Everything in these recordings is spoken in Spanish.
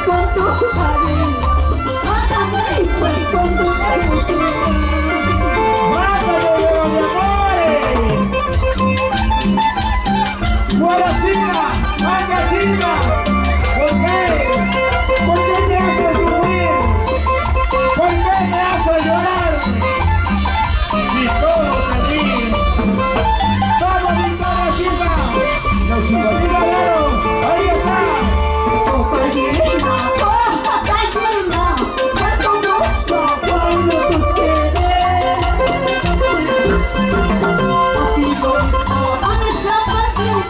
con tu cariño, mátame pues con tu emoción. ¡Mátame, Dios, mi amores! ¡Fuera China! ¡Vaya China! ¿Por qué? ¿Por qué me hace sufrir? ¿Por qué me hace llorar? Si todo te di. ¡Vamos, Victoria China! ¡Los chicos ganaron! ¡Ahí está! Compañera, compañera, te conozco cuando tú quieres. Así como a nuestra pasión,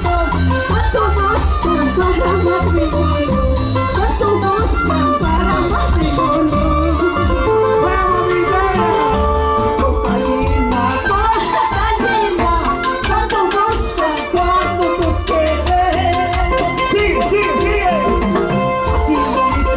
te conozco para matrimonio, te conozco para matrimonio. ¡Vamos, Victoria! Compañera, compañera, te conozco cuando tú quieres. ¡Sigue, sigue, sigue! Así como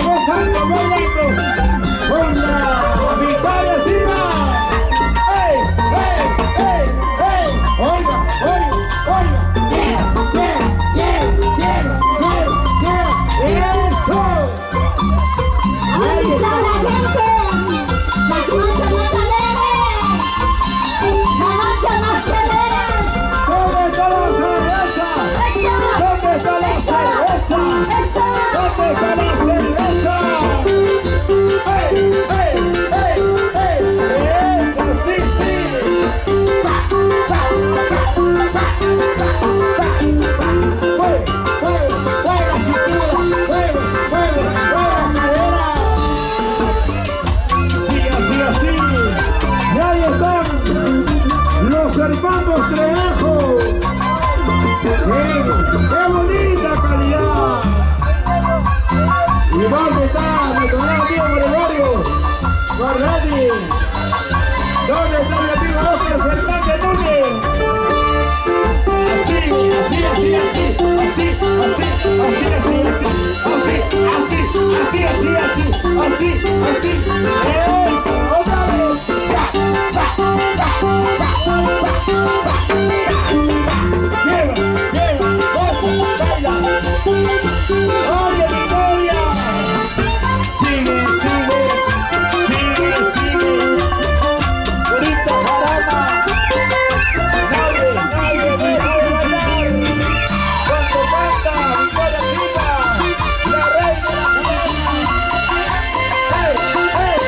gozando, bailando con la Victoria Silva. ¡Ey, ey, ey, ey! ¡Oiga, oiga, oiga! ¡Yeah, yeah, yeah, yeah, yeah, yeah! ¡Eso! Ahí está la gente. La noche más alegre. La noche más chévere. ¿Dónde está la cerveza? ¿Dónde está la cerveza? ¿Dónde está la cerveza? ¡Ey, ey, ey, ey! ¡Eso sí, sí! ¡Mueve, mueve, mueve la cintura! ¡Mueve, mueve, mueve la cadera! Sí, así, así. Y ahí están los hermanos Trejo. ¡Qué bonita calidad! ¿Y dónde está nuestro gran amigo Gregorio Guardati? ¿Dónde está mi amigo Oscar Fernández Núñez? Así, así, así, así, así, así, así, así, así, así, así, así. ¡Eso! ¡Otra vez! ¡Lleva, lleva, goza, baila! ¡Oye, Victoria! Sigue, sigue, sigue, sigue. Bonita jarana. Nadie, nadie me va a bailar. Cuando canta Victoria Silva, la reina de la fiesta. ¡Ey, ey,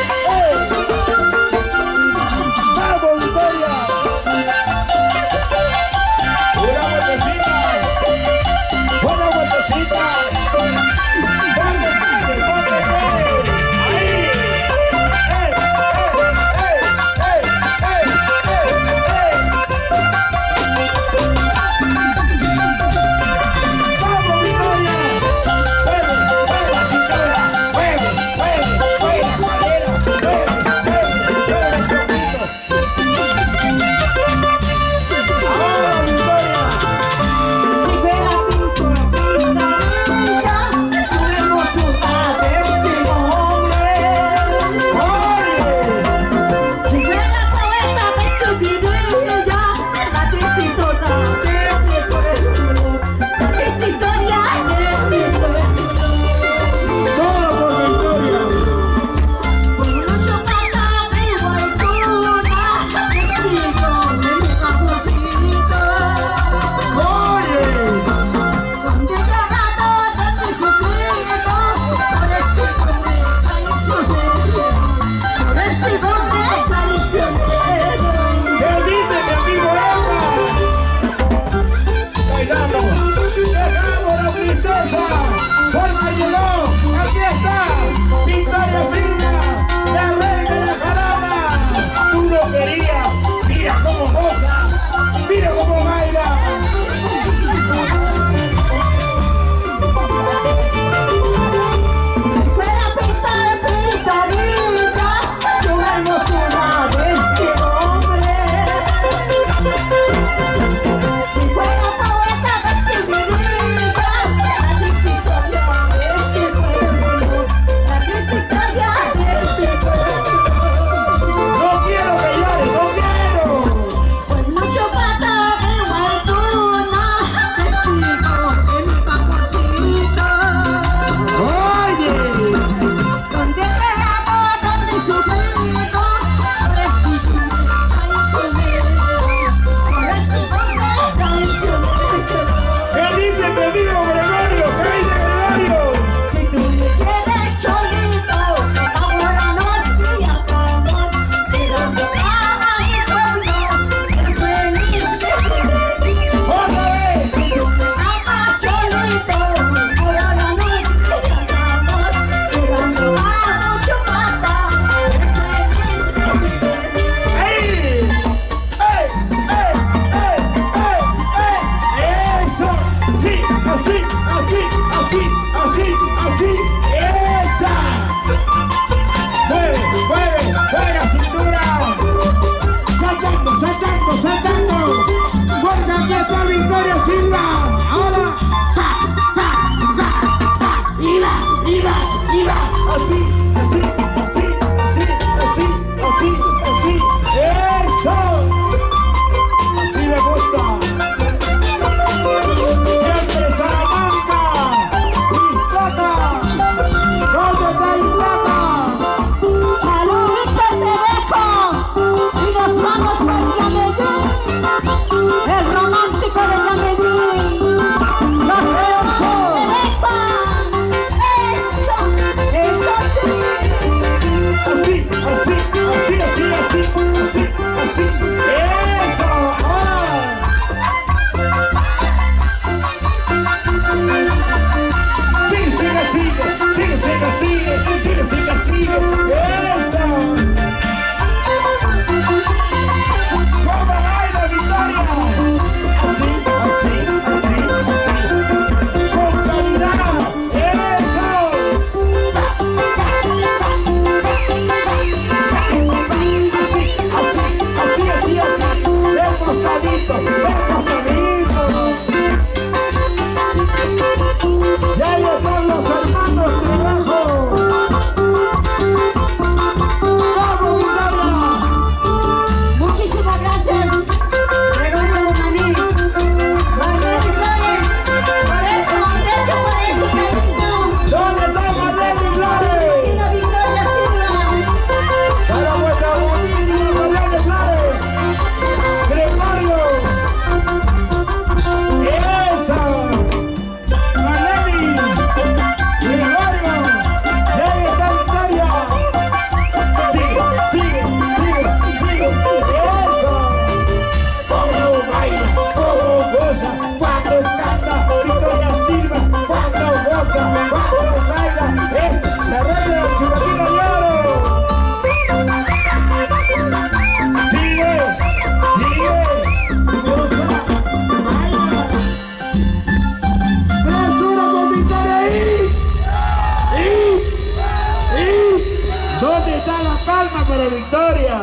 palma para Victoria.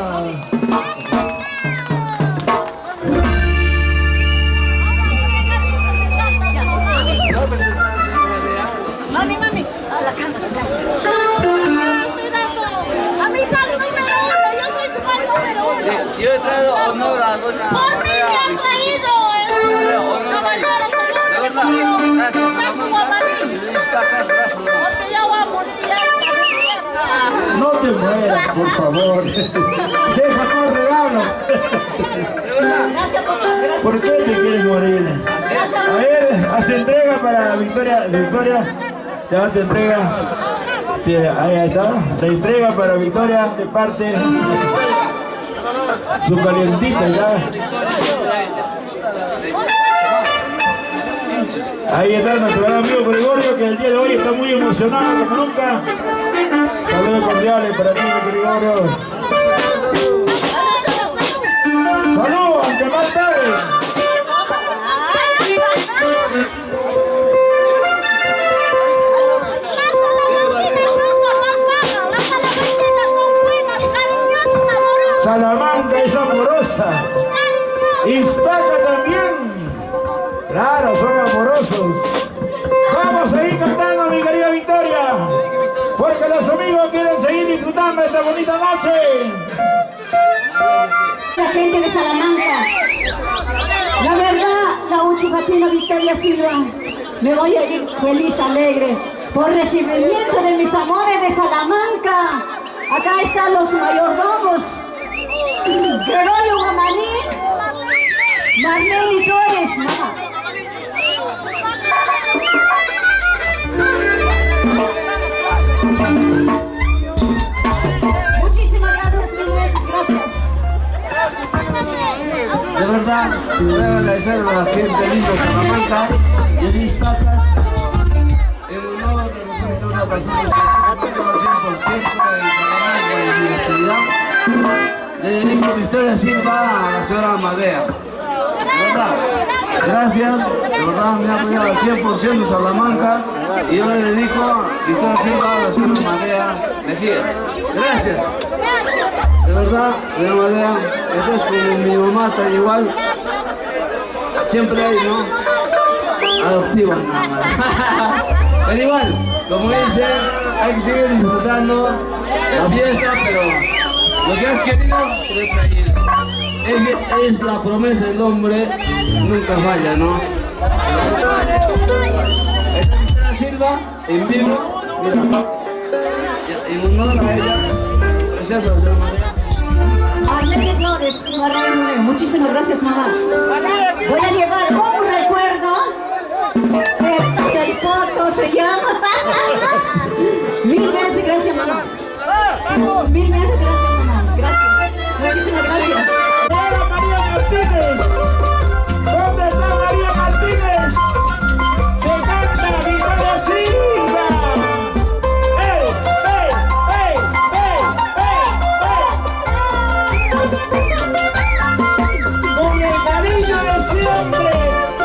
Mami, a la cama. Estoy dando a mi pan número 1, yo soy su pan número 1. Sí, yo he traído honor a doña Por mí me han traído caballero. De verdad, gracias a la mamá. Porque ya voy a morir ya esta No te mueras, por favor. Deja todo regalo. Gracias, papá. Gracias. ¿Por qué te quieres morir? A ver, hace entrega para Victoria. Victoria, ya te entrega. Ahí está. Te entrega para Victoria de parte. Su calientita ya. Ahí está nuestro gran amigo Gregorio, que el día de hoy está muy emocionado como nunca. Saludos cordiales para ti, Gregorio. ¡Salud, aunque más tarde! Salamanca es amorosa. Iztaca también. Claro, son amorosos. Vamos a seguir cantando, mi querida Victoria. Porque los amigos quieren seguir disfrutando esta bonita noche. La gente de Salamanca. La verdad, la Uchucatina Victoria Silva, me voy a ir feliz, alegre, por recibimiento de mis amores de Salamanca. Acá están los mayordomos. Gregorio Guamaní, Marlene Torres, mamá. Muchísimas gracias, mil veces, gracias. De verdad, quiero agradecer a la gente linda de Salamanca y de Iztaca en honor de representar una persona que está 100% de Salamanca y de mi actividad. Le dedico Victoria Silva a la señora Amadea. De verdad, gracias, de verdad me ha apoyado al 100% de Salamanca y yo le dedico Victoria Silva a la señora Amadea Mejía. Gracias. De verdad, de Amadea, esto es como mi mamá, está igual. Siempre hay, ¿no? Adoptiva. Pero igual, como dice, hay que seguir disfrutando la fiesta, pero lo que has querido, te he traído. Es la promesa del hombre, nunca falla, ¿no? Esta es la Silva, en vivo, mira, en honor a ella, es eso, Arlene Flores, María Nueve. Muchísimas gracias, mamá. Voy a llevar un recuerdo. El foto se llama. Mil veces gracias, mamá. Mil veces gracias, mamá. Gracias. Muchísimas gracias. ¡Hola, María Martínez! ¿Dónde está María Martínez? ¡Que canta Victoria Silva! ¡Ey, ey, ey, ey, ey! ¡Con el cariño de siempre!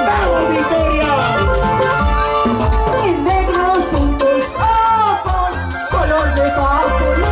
¡Vamos, Victoria! Mis negros son tus ojos, color de cajonero.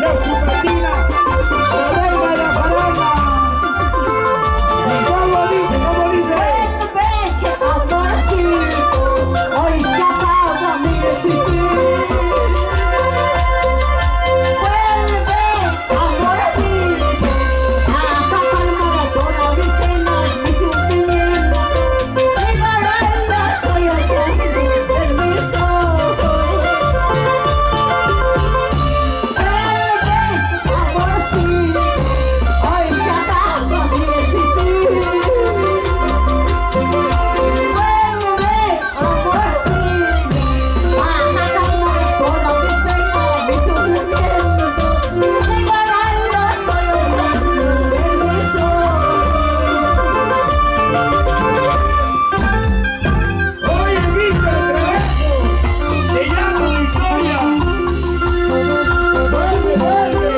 la chupatina, la reina de la jarana. ¿Y cómo dice? ¿Cómo dice? Hoy se acaba mi existir. Vuelve, amorcito, a calmar todas mis penas, mis sufrimientos. Mi baranda soy el grande de mis ojos. Vuelve, amorcito, hoy se acaba mi existir. Hoy he visto el trabajo, se llama Victoria. Vuelve, vuelve.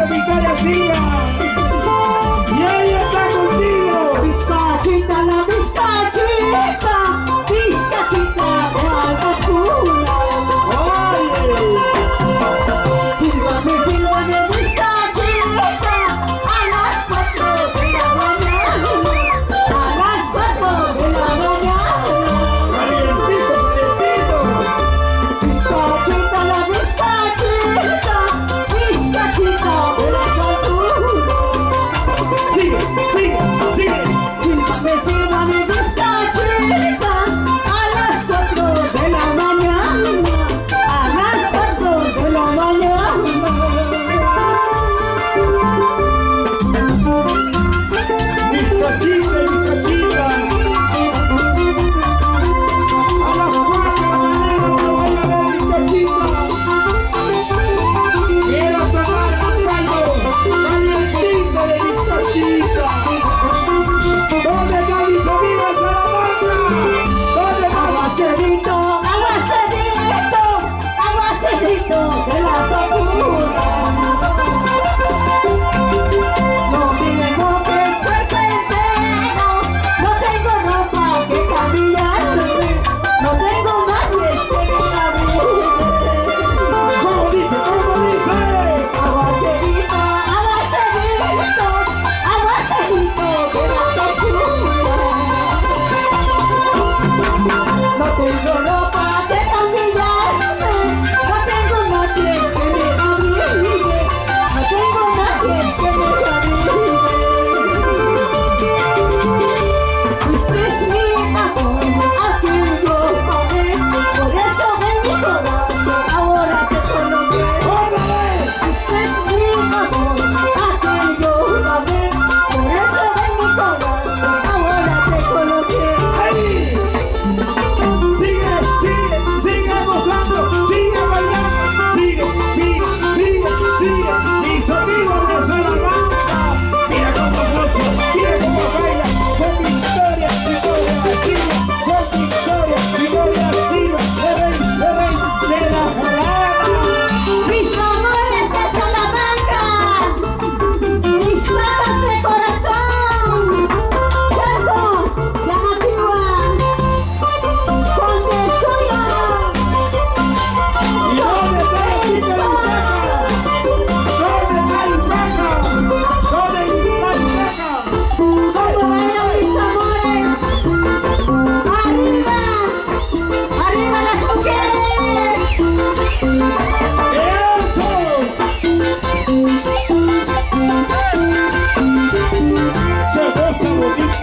Victoria Silva.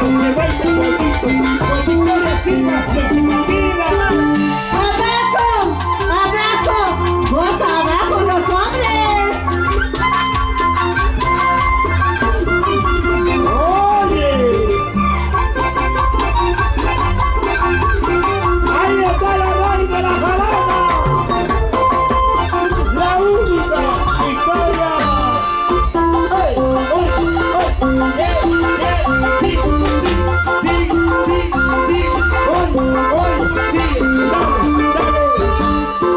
se baila bonito, con Victoria Silva, Chupapija. ¡Abajo! ¡Abajo! ¡Boca abajo los hombres! Oye, ahí está la reina de la jarana, la única Victoria. ¡Ay, ay, ay! ¡Sí, sí, sí, sí, sí! ¡Hoy, hoy, sí! ¡Dale, dale!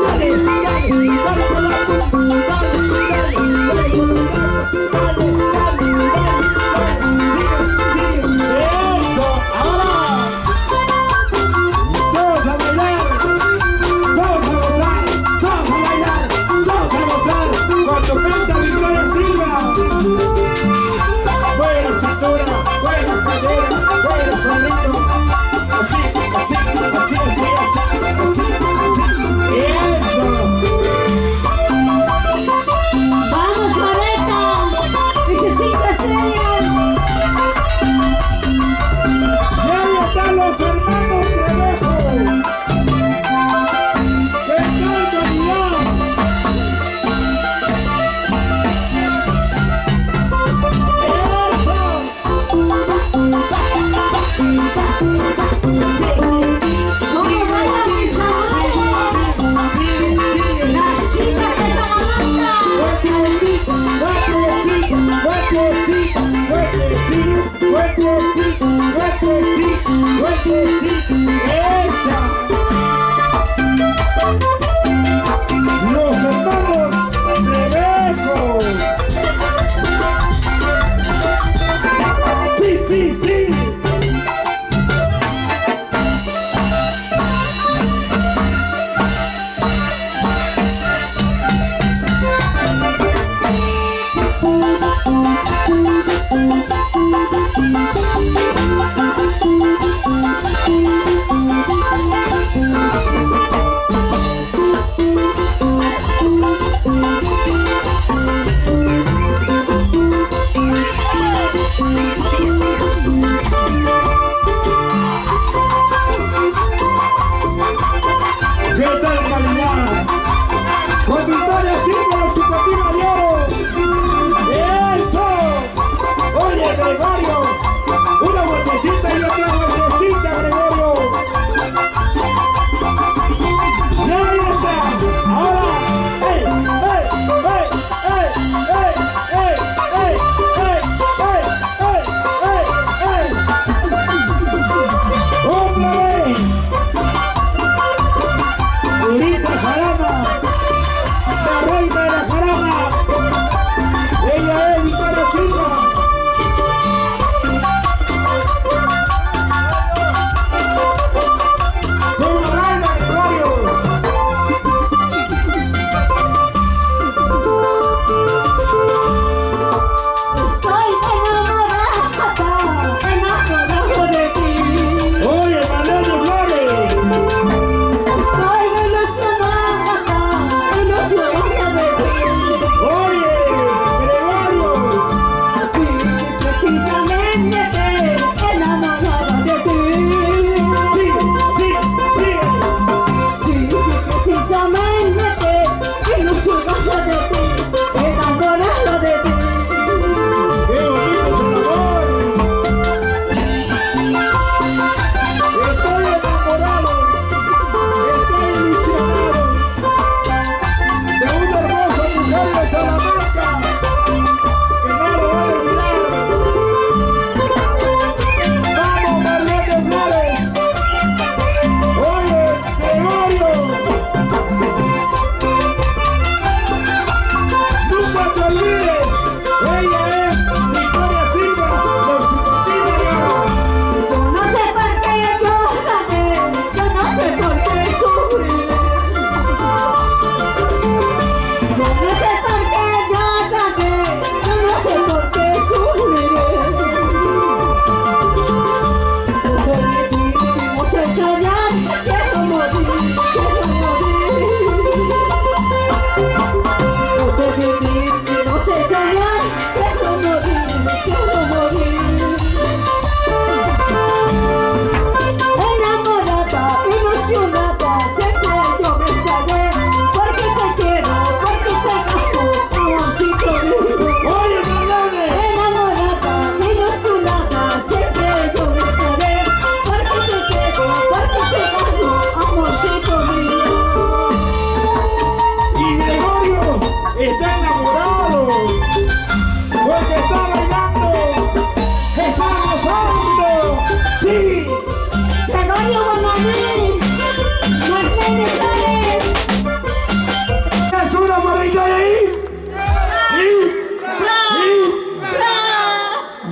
¡Dale, dale! ¡Dale con la punta! ¡Dale, dale! ¡Dale con la punta! ¡Dale, dale, dale! ¡Sigue, sigue! ¡Eso! ¡Ahora! ¡Todos a bailar! ¡Todos a gozar! ¡Todos a bailar! ¡Todos a gozar! ¡Cuando canta Victoria Silva! ¡Buena cintura! ¡Buena cadera! ¡Buena perrito! Así, así, así, así, así, así. ¡Eso! ¡Vamos, Loreta! ¡Necesito estrellas! ¡Y ahí están los hermanos Trevejo! ¡Qué calidad! ¿Cómo bailan mis amores? ¡Las chicas de Salamanca! Los hermanos Trevejo. Sí, sí, sí. ¿Qué tal calidad? Con Victoria Silva, los Chupapija de oro. ¡Eso! Oye,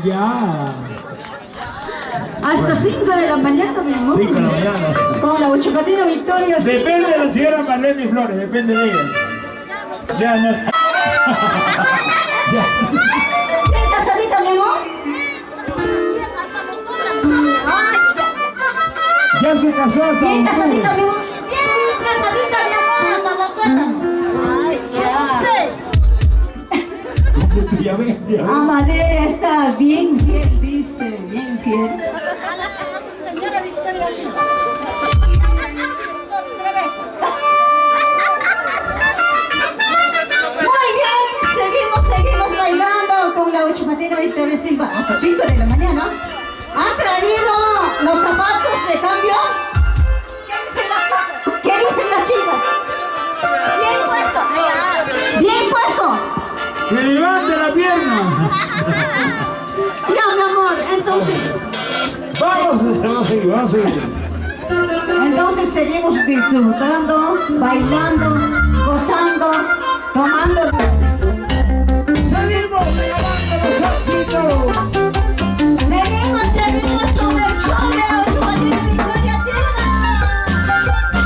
Ya. Hasta 5 de la mañana, mi amor. 5 de la mañana. Con la Huachipatina Victoria. Depende de la señora Marlene Flores, depende de ella. Ya no. Ya. ¿Bien casadita, mi amor? Hasta los tocan. Ay, Ya se casó hasta ¿Bien casadita, mi amor? bien casadita, mi amor, hasta los tocan. Ay, ya. Usted. Ya ves, ya ves. Amadea está bien fiel, dice, bien fiel. A la señora Victoria Silva. Muy bien, seguimos bailando con la Huachipatina Victoria Silva hasta 5 de la mañana. ¿Han traído los zapatos de cambio? ¿Qué dicen las chicas? Bien puesto. Bien puesto. ¡Que levante la pierna! Ya, mi amor, entonces Vamos a seguir, vamos a seguir. Entonces seguimos disfrutando, bailando, gozando, tomando. ¡Seguimos regalando los éxitos! Seguimos con el show de la Huachipatina Victoria Silva.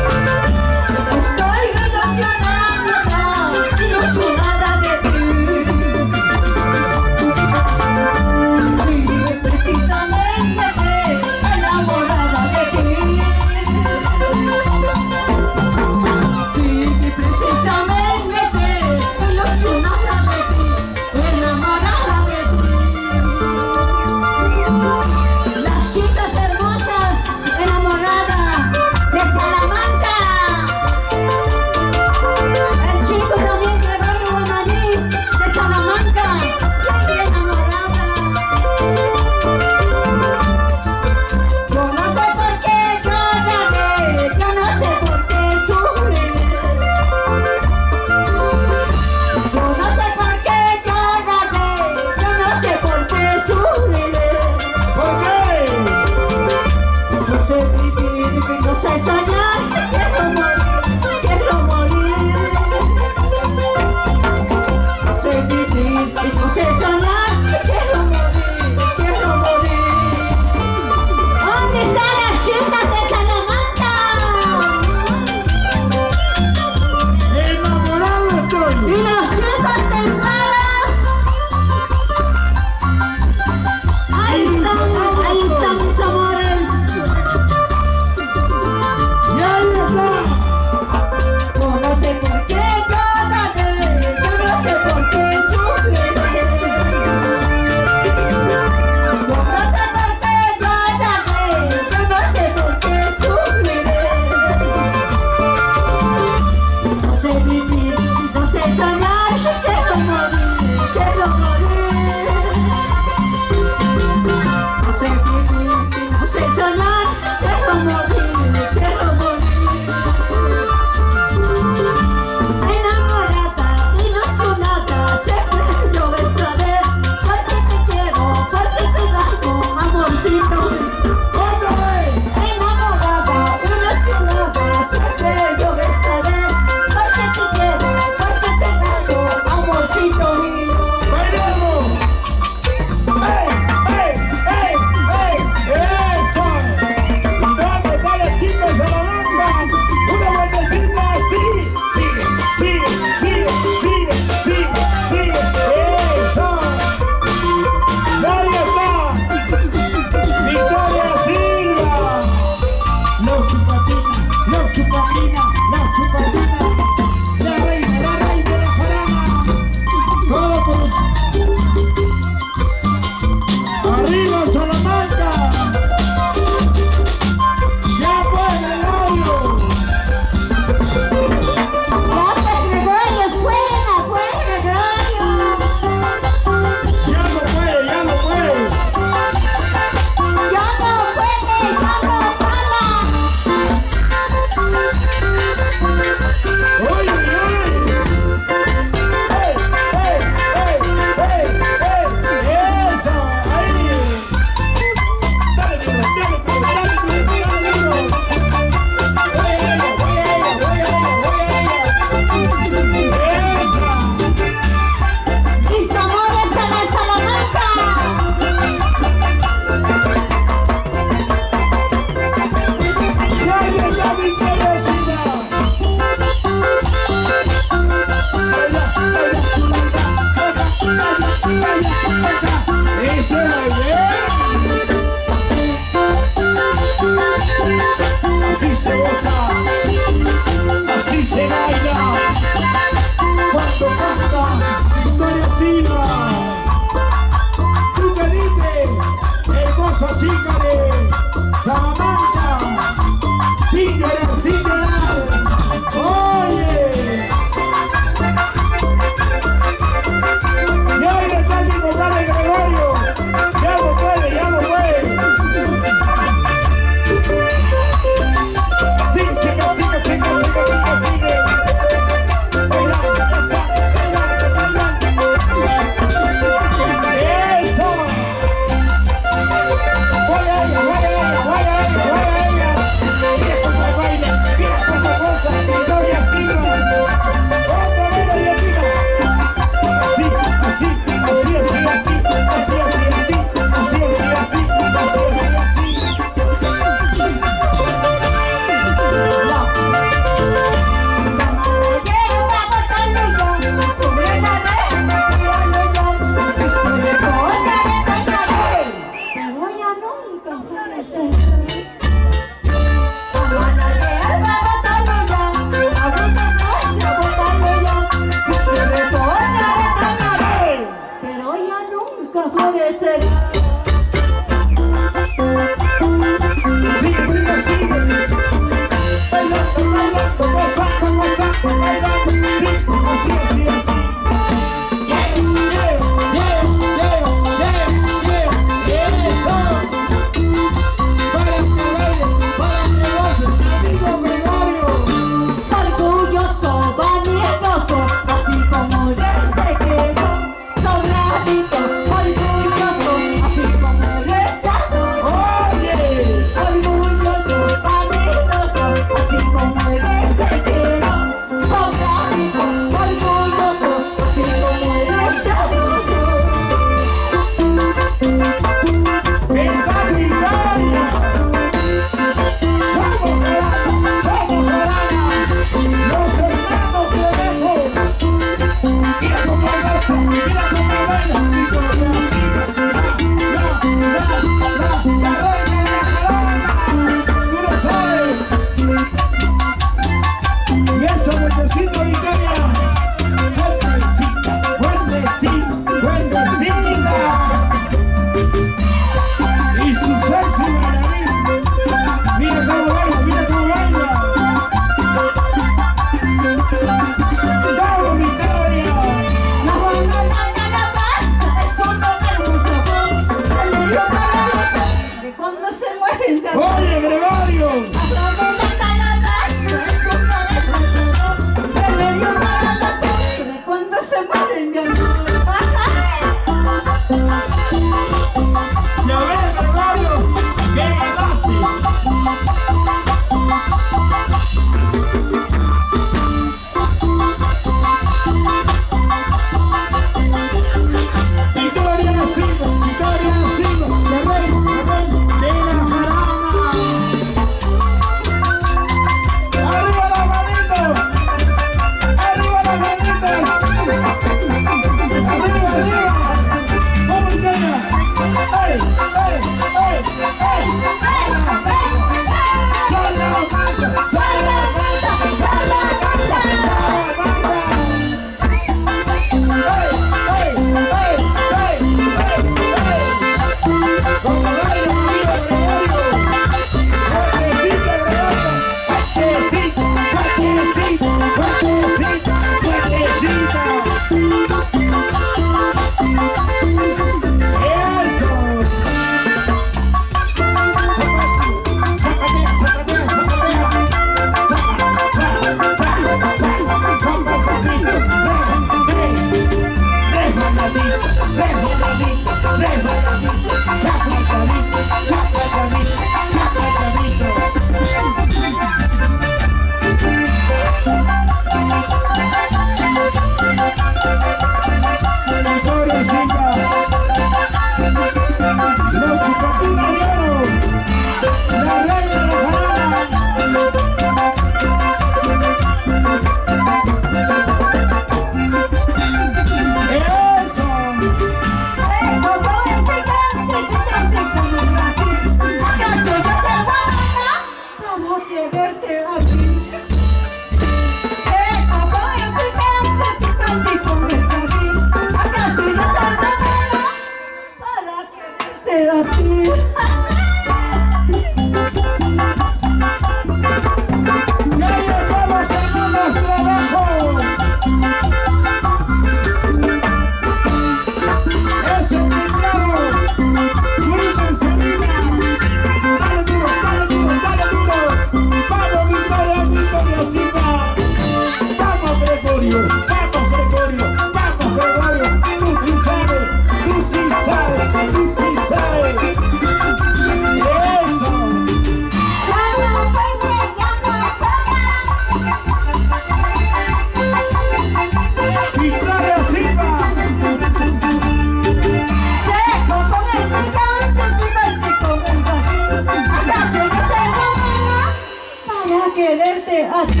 a ti.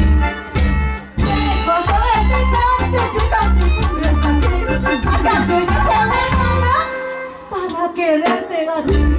Gozo de este canto, yo canto por ti. ¿Acaso yo soy buena para quererte a ti?